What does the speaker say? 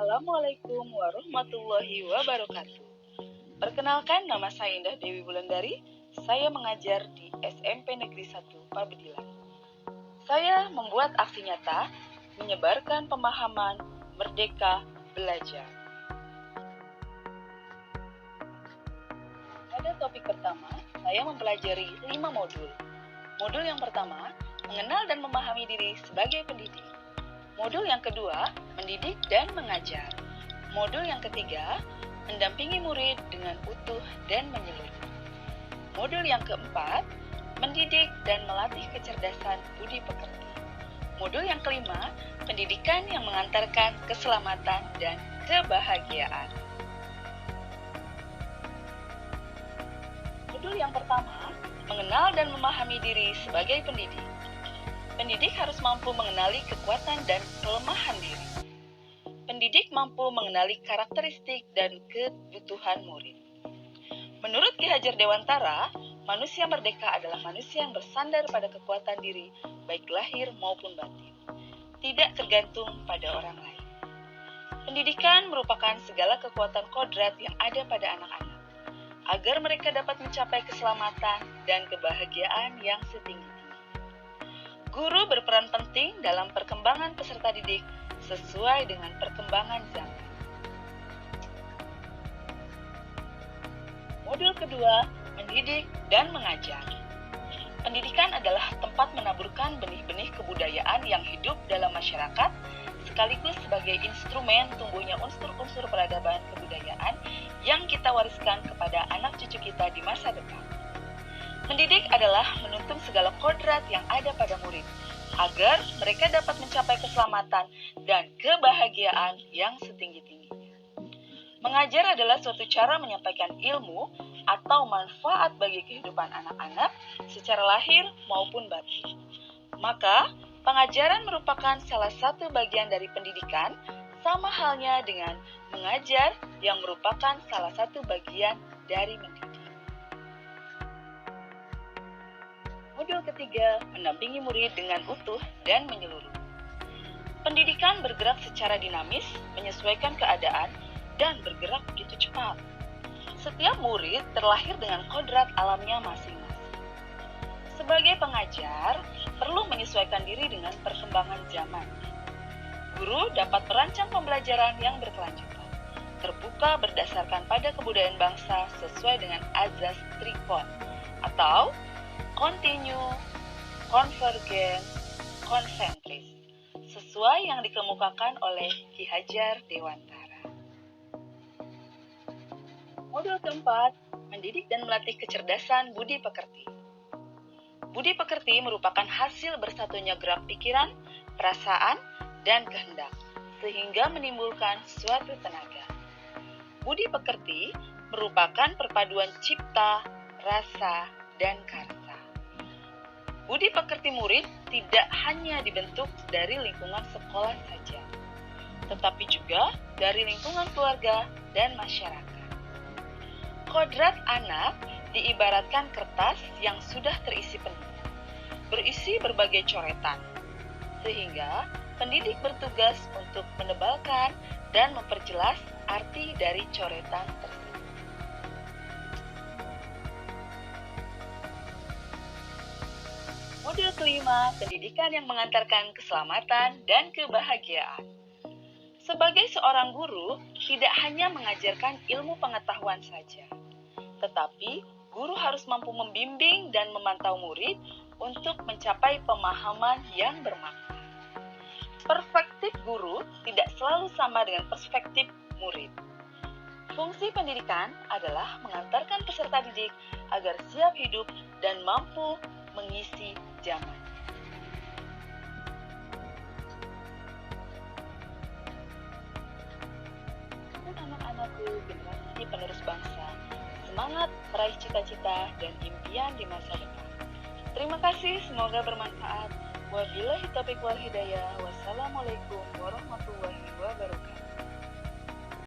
Assalamualaikum warahmatullahi wabarakatuh. Perkenalkan, nama saya Indah Dewi Wulandari. Saya mengajar di SMP Negeri 1 Pabedilan. Saya membuat aksi nyata, menyebarkan pemahaman, merdeka, belajar. Pada topik pertama, saya mempelajari 5 modul. Modul yang pertama, mengenal dan memahami diri sebagai pendidik. Modul yang kedua, mendidik dan mengajar. Modul yang ketiga, mendampingi murid dengan utuh dan menyeluruh. Modul yang keempat, mendidik dan melatih kecerdasan budi pekerti. Modul yang kelima, pendidikan yang mengantarkan keselamatan dan kebahagiaan. Modul yang pertama, mengenal dan memahami diri sebagai pendidik. Pendidik harus mampu mengenali kekuatan dan kelemahan diri. Pendidik mampu mengenali karakteristik dan kebutuhan murid. Menurut Ki Hajar Dewantara, manusia merdeka adalah manusia yang bersandar pada kekuatan diri, baik lahir maupun batin, tidak tergantung pada orang lain. Pendidikan merupakan segala kekuatan kodrat yang ada pada anak-anak, agar mereka dapat mencapai keselamatan dan kebahagiaan yang setinggi-tinggi. Guru berperan penting dalam perkembangan peserta didik sesuai dengan perkembangan zaman. Modul kedua, mendidik dan mengajar. Pendidikan adalah tempat menaburkan benih-benih kebudayaan yang hidup dalam masyarakat, sekaligus sebagai instrumen tumbuhnya unsur-unsur peradaban kebudayaan yang kita wariskan kepada anak cucu kita di masa depan. Mendidik adalah menuntun segala kodrat yang ada pada murid, agar mereka dapat mencapai keselamatan dan kebahagiaan yang setinggi-tingginya. Mengajar adalah suatu cara menyampaikan ilmu atau manfaat bagi kehidupan anak-anak secara lahir maupun batin. Maka, pengajaran merupakan salah satu bagian dari pendidikan, sama halnya dengan mengajar yang merupakan salah satu bagian dari mendidik. Modul ketiga, mendampingi murid dengan utuh dan menyeluruh. Pendidikan bergerak secara dinamis, menyesuaikan keadaan, dan bergerak begitu cepat. Setiap murid terlahir dengan kodrat alamnya masing-masing. Sebagai pengajar, perlu menyesuaikan diri dengan perkembangan zaman. Guru dapat merancang pembelajaran yang berkelanjutan, terbuka berdasarkan pada kebudayaan bangsa sesuai dengan azas Trikon, atau continue, konvergen, konsentris, sesuai yang dikemukakan oleh Ki Hajar Dewantara. Modul keempat, mendidik dan melatih kecerdasan budi pekerti. Budi pekerti merupakan hasil bersatunya gerak pikiran, perasaan, dan kehendak, sehingga menimbulkan suatu tenaga. Budi pekerti merupakan perpaduan cipta, rasa, dan karsa. Budi pekerti murid tidak hanya dibentuk dari lingkungan sekolah saja, tetapi juga dari lingkungan keluarga dan masyarakat. Kodrat anak diibaratkan kertas yang sudah terisi penuh, berisi berbagai coretan, sehingga pendidik bertugas untuk menebalkan dan memperjelas arti dari coretan tersebut. Modul kelima, pendidikan yang mengantarkan keselamatan dan kebahagiaan. Sebagai seorang guru, tidak hanya mengajarkan ilmu pengetahuan saja, tetapi guru harus mampu membimbing dan memantau murid untuk mencapai pemahaman yang bermakna. Perspektif guru tidak selalu sama dengan perspektif murid. Fungsi pendidikan adalah mengantarkan peserta didik agar siap hidup dan mampu mengisi zaman. Untuk anak-anakku, generasi penerus bangsa, semangat meraih cita-cita dan impian di masa depan. Terima kasih, semoga bermanfaat. Wabillahi taufiq wal hidayah. Wassalamualaikum warahmatullahi wabarakatuh.